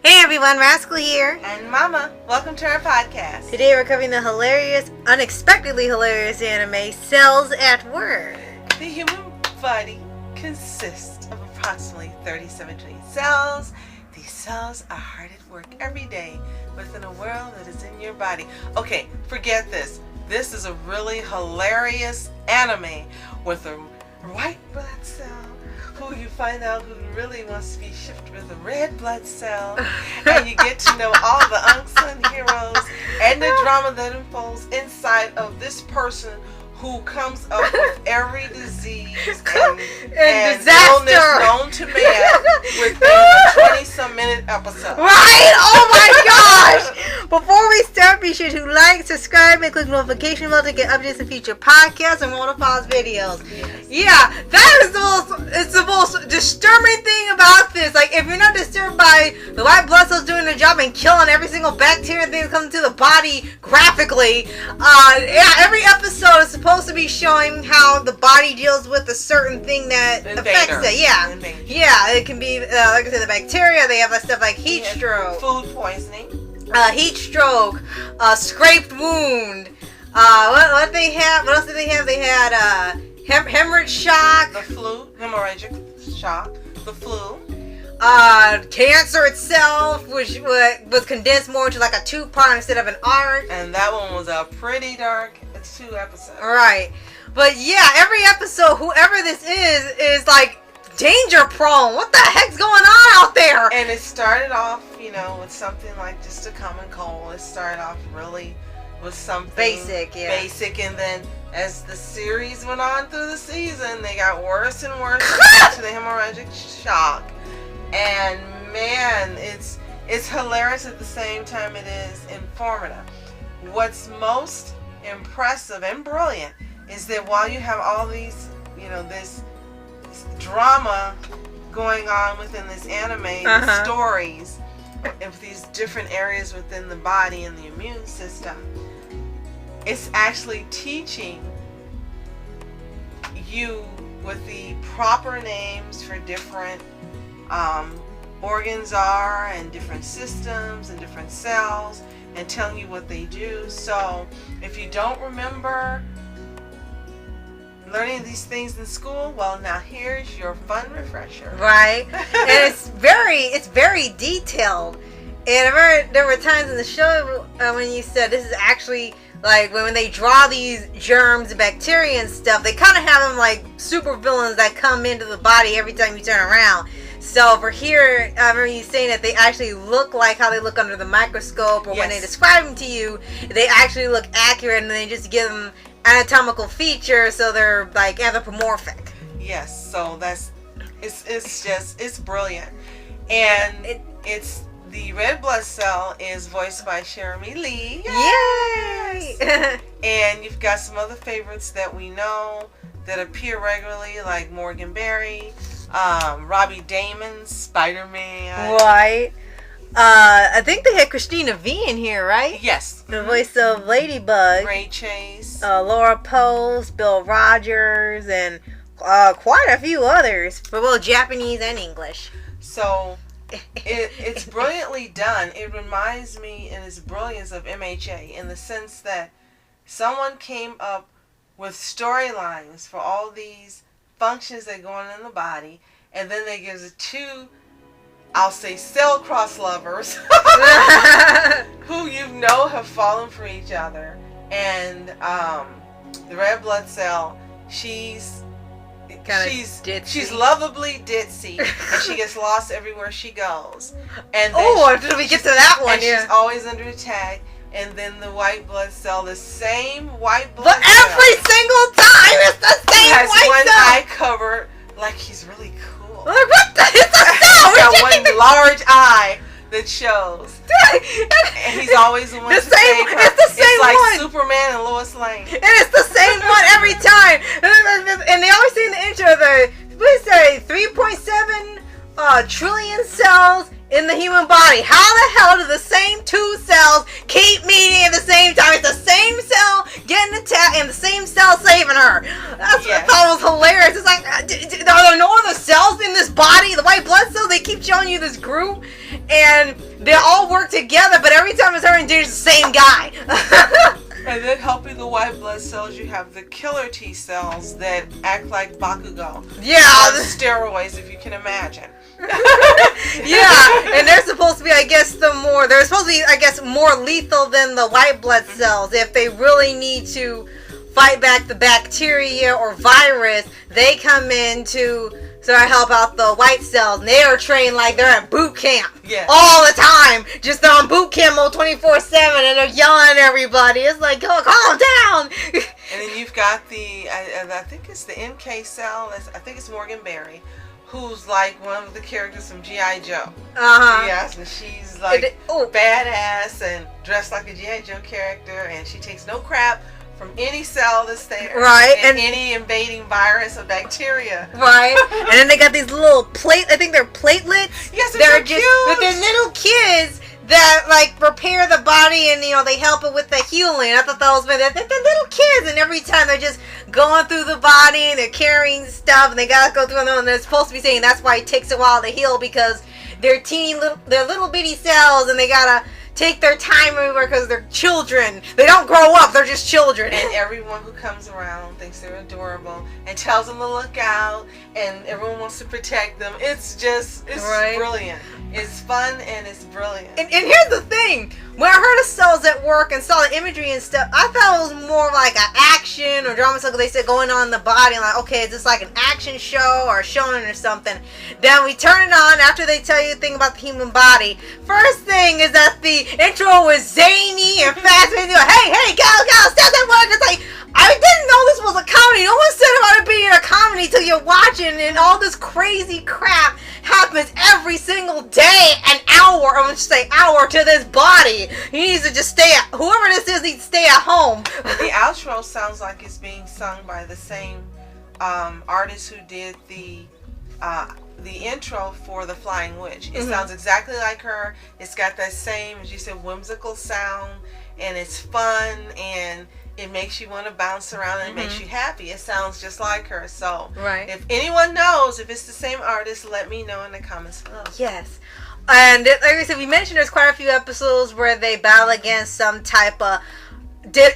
Hey everyone, Rascal here. And Mama, welcome to our podcast. Today we're covering the hilarious, unexpectedly hilarious anime, Cells at Work. The human body consists of approximately 37 trillion cells. These cells are hard at work every day within a world that is in your body. Okay, forget this. This is a really hilarious anime with a white blood cell who you find out who really wants to be shifted with a red blood cell, and you get to know all the unsung heroes and the drama that unfolds inside of this person who comes up with every disease and illness known to man within a 20-some minute episode. Right? Oh my gosh! Before we start, be sure to like, subscribe, and click the notification bell to get updates on future podcasts and more Paws videos. Yes. Yeah, that is the most disturbing thing about this. Like, if you're not disturbed by the white blood cells doing their job and killing every single bacteria thing that comes into the body graphically, every episode is supposed to be showing how the body deals with a certain thing that affects it. Yeah. Yeah, it can be, like I said, the bacteria. They have stuff like heat stroke. Food poisoning. Heat stroke. Scraped wound. What they have? What else did they have? They had, hemorrhage shock. The flu. Hemorrhagic shock. The flu. Cancer itself, which was condensed more into like a 2-part instead of an arc. And that one was a pretty dark 2 episodes. Right. But yeah, every episode, whoever this is like danger prone. What the heck's going on out there? And it started off, with something like just a common cold. It started off really with something basic, yeah. Basic, and then as the series went on through the season, they got worse and worse to the hemorrhagic shock. And man, it's hilarious at the same time it is informative. What's most impressive and brilliant is that while you have all these, this drama going on within this anime, the stories of these different areas within the body and the immune system, it's actually teaching you with the proper names for different organs are and different systems and different cells, and telling you what they do. So if you don't remember learning these things in school, well, now here's your fun refresher. Right. And it's very detailed. And there were times in the show when you said this is actually like when they draw these germs and bacteria and stuff, they kind of have them like super villains that come into the body every time you turn around. So for here, I remember you saying that they actually look like how they look under the microscope, or when they describe them to you, they actually look accurate, and they just give them anatomical features, so they're like anthropomorphic. Yes, so it's brilliant, and it's the red blood cell is voiced by Jeremy Lee. Yay! And you've got some other favorites that we know that appear regularly, like Morgan Berry. Robbie Damon's Spider-Man. Right. I think they had Christina V in here, right? Yes. The voice of Ladybug. Ray Chase. Laura Post, Bill Rogers, and quite a few others for both Japanese and English. So it's brilliantly done. It reminds me in its brilliance of MHA in the sense that someone came up with storylines for all these functions that go on in the body, and then they give it to, I'll say, cell cross lovers who have fallen for each other. And the red blood cell, she's lovably ditzy, and she gets lost everywhere she goes. And then did we get to that one? And she's always under attack. And then the white blood cell, the same white blood cell. But every single time it's the same has white one cell. eye covered, like he's really cool. Like, what the? It's a cell. He's got one large eye that shows. And he's always the one to save her. It's the same It's like one. Superman and Lois Lane. And it's the same one every time. And they always say in the intro, what is that, 3.7 trillion cells in the human body. How the hell do the same 2 cells keep meeting at the same time? It's the same cell getting attacked and the same cell saving her. That's what I thought was hilarious. It's like, are there no other cells in this body? The white blood cells, they keep showing you this group, and They all work together, but every time it's her and Danger's the same guy. And then helping the white blood cells, you have the killer T cells that act like Bakugo. Yeah. On steroids, if you can imagine. Yeah, and they're supposed to be, they're supposed to be, more lethal than the white blood cells. If they really need to fight back the bacteria or virus, they come in to help out the white cells. And they are trained like they're at boot camp. Yes. All the time. Just on boot camp mode 24/7, and they're yelling at everybody. It's like, oh, calm down. And then you've got I think it's the NK cell, I think it's Morgan Berry, who's like one of the characters from G.I. Joe. Uh-huh. Yes, and she's like badass and dressed like a G.I. Joe character, and she takes no crap from any cell that's there. Right. And any invading virus or bacteria. Right. And then they got these little I think they're platelets. Yes, they're so cute. But they're little kids that like repair the body, and they help it with the healing. I thought that was they're little kids, and every time they're just going through the body and they're carrying stuff, and they gotta go through them, and they're supposed to be saying that's why it takes a while to heal, because they're they're little bitty cells, and they gotta take their time everywhere because they're children. They don't grow up, they're just children. And everyone who comes around thinks they're adorable and tells them to look out, and everyone wants to protect them. It's right. Brilliant. It's fun and it's brilliant. And here's the thing. When I heard of cells at work and saw the imagery and stuff, I thought it was more like an action or drama, because they said going on in the body, and like, okay, is this like an action show or a showing or something? Then we turn it on after they tell you the thing about the human body. First thing is that the intro was zany and fast. Hey, go, stop that work. It's like, I didn't know this was a comedy. No one said about it being a comedy till you're watching, and all this crazy crap happens every single day, an hour, I'm going to say hour, to this body. He needs to just whoever this is needs to stay at home. The outro sounds like it's being sung by the same artist who did the intro for The Flying Witch. It sounds exactly like her. It's got that same, as you said, whimsical sound, and it's fun, and it makes you want to bounce around, and it makes you happy. It sounds just like her. So right. If anyone knows if it's the same artist, let me know in the comments below. Yes. And like I said, we mentioned there's quite a few episodes where they battle against some type of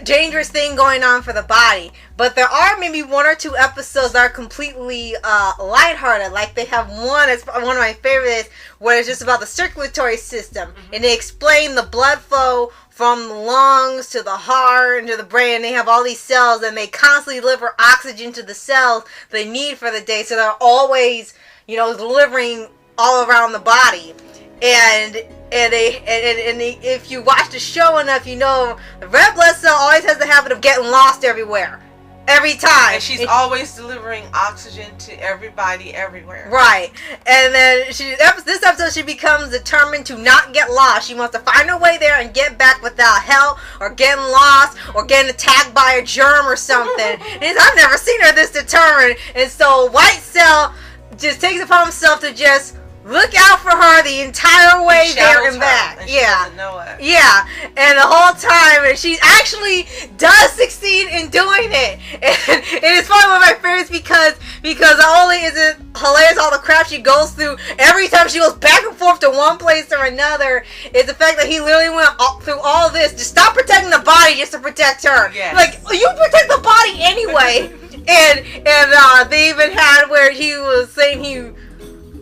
dangerous thing going on for the body. But there are maybe one or two episodes that are completely lighthearted. Like they have one, it's one of my favorites, where it's just about the circulatory system. And they explain the blood flow from the lungs to the heart and to the brain. And they have all these cells, and they constantly deliver oxygen to the cells they need for the day. So they're always, delivering all around the body. And if you watch the show enough, the red blood cell always has the habit of getting lost everywhere. Every time. And she's always delivering oxygen to everybody everywhere. Right. And then this episode, she becomes determined to not get lost. She wants to find her way there and get back without help, or getting lost, or getting attacked by a germ or something. And I've never seen her this determined. And so White Cell just takes it upon himself to just look out for her the entire way there and back. And she doesn't know it. Yeah. And the whole time, and she actually does succeed in doing it. And it's probably one of my favorites because not only is it hilarious all the crap she goes through every time she goes back and forth to one place or another, is the fact that he literally went through all this to stop protecting the body just to protect her. Yes. Like, you protect the body anyway. and they even had where he was saying he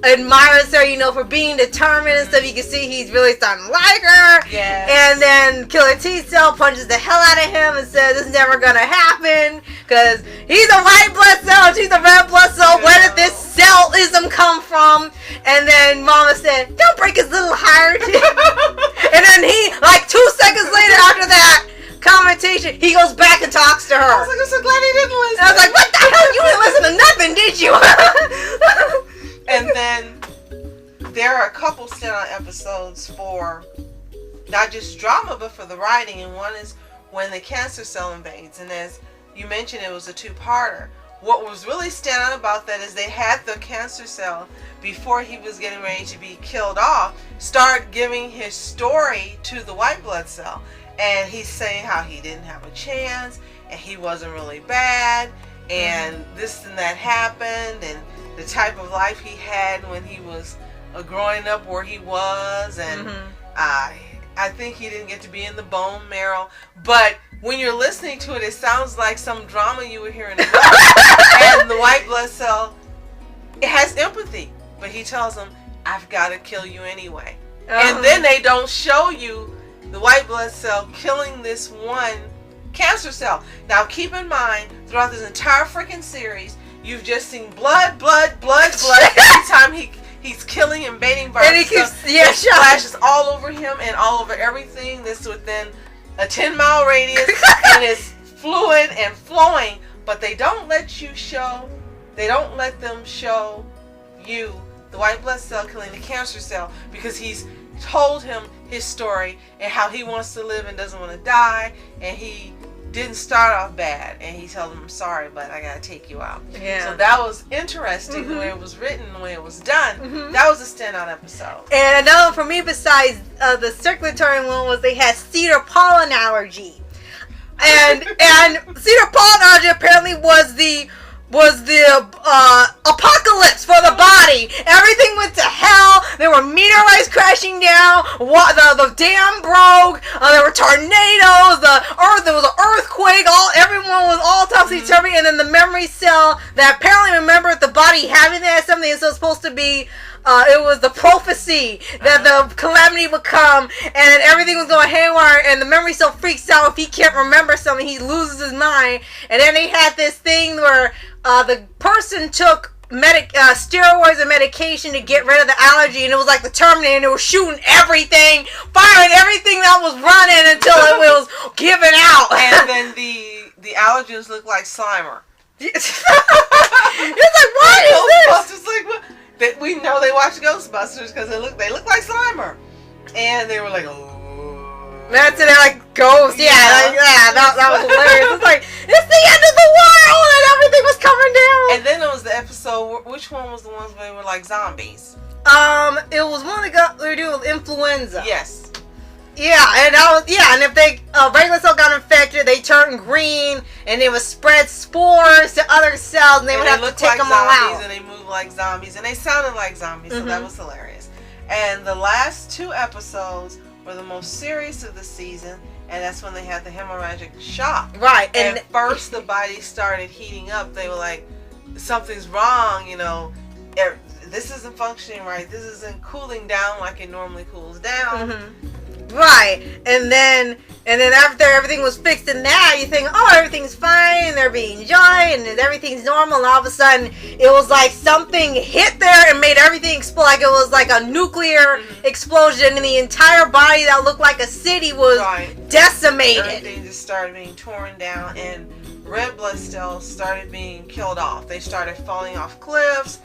admires her, for being determined and stuff. You can see he's really starting to like her. Yes. And then Killer T Cell punches the hell out of him and says it's never gonna happen because he's a white blood cell and she's a red blood cell. Where did this cellism come from? And then Mama said, don't break his little heart. And then he, like 2 seconds later after that commentation, he goes back and talks to her. I was like, I'm so glad he didn't listen. And I was like, what the hell? You didn't listen to nothing, did you? And then there are a couple stand-on episodes for not just drama, but for the writing. And one is when the cancer cell invades. And as you mentioned, it was a two-parter. What was really stand-out about that is they had the cancer cell, before he was getting ready to be killed off, start giving his story to the white blood cell. And he's saying how he didn't have a chance, and he wasn't really bad, and this and that happened, and the type of life he had when he was growing up where he was, and I think he didn't get to be in the bone marrow, but when you're listening to it, it sounds like some drama you would hear in a movie. And the white blood cell, it has empathy, but he tells them, I've got to kill you anyway. And then they don't show you the white blood cell killing this one cancer cell. Now keep in mind, throughout this entire freaking series, you've just seen blood, blood, blood, blood. Every time he's killing and baiting by and he keeps it splashes all over him and all over everything that's within a 10-mile radius, and it's fluid and flowing. But they don't let them show you the white blood cell killing the cancer cell, because he's told him his story and how he wants to live and doesn't want to die, and he didn't start off bad, and he told him, I'm sorry, but I gotta take you out. Yeah. So that was interesting, the way it was written, the way it was done. That was a standout episode. And another for me, besides the circulatory one, was they had cedar pollen allergy, and cedar pollen allergy apparently was the apocalypse for the body. Everything went to hell. There were meteorites crashing down. The dam broke. There were tornadoes. There was an earthquake. Everyone was all topsy-turvy. And then the memory cell that apparently remembered the body having that something. So it's supposed to be. It was the prophecy that the calamity would come, and everything was going haywire, and the memory cell freaks out if he can't remember something. He loses his mind. And then they had this thing where the person took steroids and medication to get rid of the allergy, and it was like the Terminator, and they were shooting everything, firing everything that was running until it was given out. And then the allergens looked like Slimer. It's like, what is this? Like, what? We know they watch Ghostbusters because they look like Slimer, and they were like, oh. That's it. They're like ghosts. Yeah, that was hilarious. It's like, it's the end of the world, and everything was coming down. And then there was the episode. Which one was the ones where they were like zombies? It was one that they were doing with influenza. Yes. Yeah, and and if they regular cell got infected, they turned green, and they would spread spores to other cells, and they would have to take them all out. And they moved like zombies, and they sounded like zombies, so that was hilarious. And the last 2 episodes were the most serious of the season, and that's when they had the hemorrhagic shock. Right. And first the body started heating up. They were like, something's wrong, this isn't functioning right. This isn't cooling down like it normally cools down. Right, and then after everything was fixed and now you think, oh, everything's fine, they're being joy, and everything's normal, and all of a sudden it was like something hit there and made everything explode, like it was like a nuclear explosion, and the entire body that looked like a city was decimated. Everything just started being torn down, and red blood cells started being killed off. They started falling off cliffs,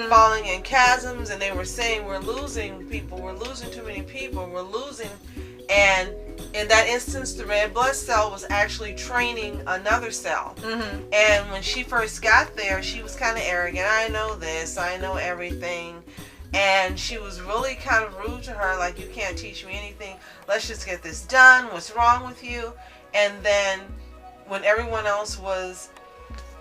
falling in chasms, and they were saying, we're losing people, we're losing too many people, we're losing. And in that instance, the red blood cell was actually training another cell. And when she first got there, she was kind of arrogant. I know this, I know everything. And she was really kind of rude to her, like, you can't teach me anything, let's just get this done, what's wrong with you? And then when everyone else was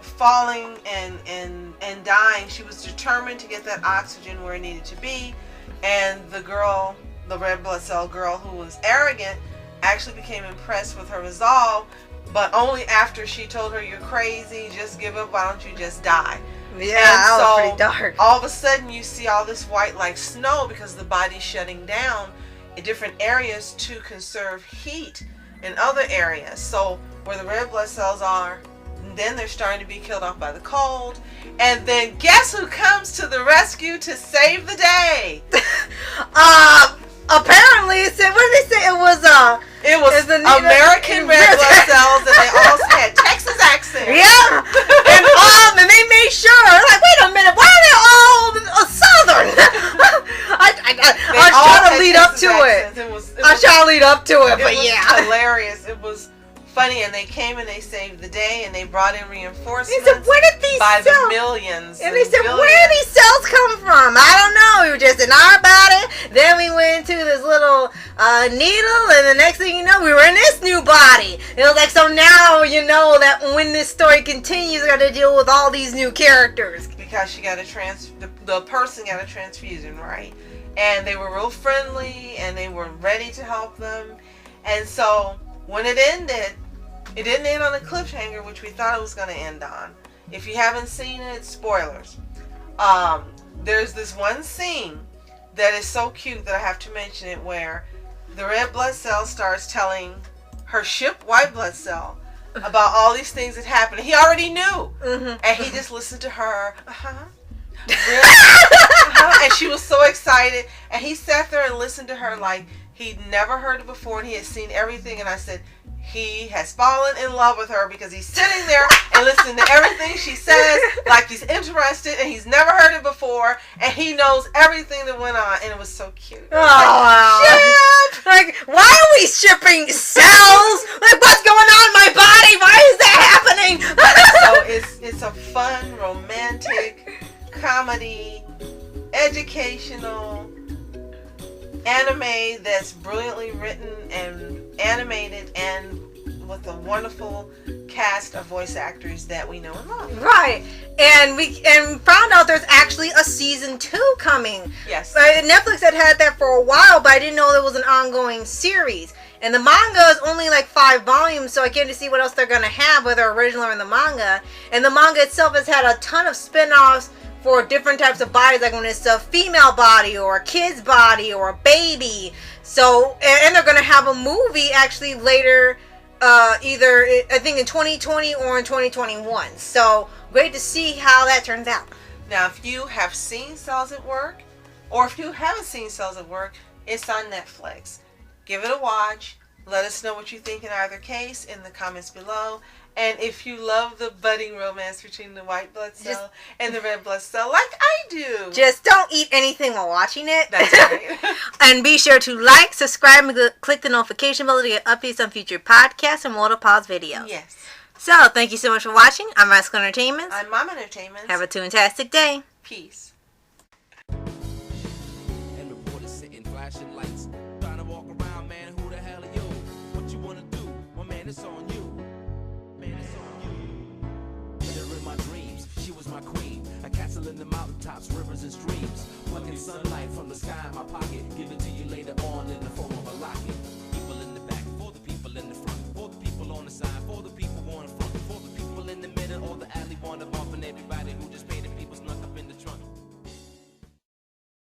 falling and dying, she was determined to get that oxygen where it needed to be. And the girl, the red blood cell girl who was arrogant, actually became impressed with her resolve, but only after she told her, you're crazy, just give up, why don't you just die? Yeah, that was pretty dark. All of a sudden you see all this white like snow because the body's shutting down in different areas to conserve heat in other areas. So where the red blood cells are, then they're starting to be killed off by the cold. And then guess who comes to the rescue to save the day? Apparently, what did they say? It was American red blood cells, and they all had Texas accents. Yeah, and they made sure. Like, wait a minute, why are they all Southern? I was trying to lead up to it. I was trying to lead up to it, but yeah, it was hilarious. It was funny, and they came and they saved the day, and they brought in reinforcements. They said, where did these by cells? The millions. And they said, where do these cells come from? I don't know. We were just in our body. Then we went to this little needle, and the next thing you know, we were in this new body. It was like, so now you know that when this story continues, you got to deal with all these new characters. Because she got the person got a transfusion, right? and they were real friendly, and they were ready to help them. And so when it ended, it didn't end on a cliffhanger, which we thought it was going to end on. If you haven't seen it, spoilers. There's this one scene that is so cute that I have to mention it, where the red blood cell starts telling her ship white blood cell about all these things that happened. He already knew. And he just listened to her. Really? And she was so excited. And he sat there and listened to her like he'd never heard it before, and he had seen everything. And I said, he has fallen in love with her because he's sitting there and listening to everything she says like he's interested, and he's never heard it before, and he knows everything that went on. And it was so cute. Oh, shit! Like, why are we shipping cells? Like, what's going on in my body? Why is that happening? So it's a fun, romantic, comedy, educational anime that's brilliantly written and animated, and with a wonderful cast of voice actors that we know and love. Right. And we found out there's actually a season 2 coming. Yes. Netflix had that for a while, but I didn't know there was an ongoing series. And the manga is only like 5 volumes, so I can't see what else they're going to have, whether original or in the manga. And the manga itself has had a ton of spin-offs for different types of bodies, like when it's a female body or a kid's body or a baby. So, and they're going to have a movie actually later, either I think in 2020 or in 2021. So, great to see how that turns out. Now, if you have seen Cells at Work, or if you haven't seen Cells at Work, it's on Netflix. Give it a watch. Let us know what you think in either case in the comments below. And if you love the budding romance between the white blood cell and the red blood cell, like I do, just don't eat anything while watching it. That's right. And be sure to like, subscribe, and click the notification bell to get updates on future podcasts and World of Paws videos. Yes. So, thank you so much for watching. I'm Rascal Entertainment. I'm Mom Entertainment. Have a fantastic day. Peace. And reporters sitting, flashing lights, trying to walk around, man. Who the hell are you? What you wanna do? Well, man, it's on you. Man, it's on you. Met her in my dreams. She was my queen. A castle in the mountaintops, rivers and streams. Plucking sunlight from the sky in my pocket. Give it to you later on in the form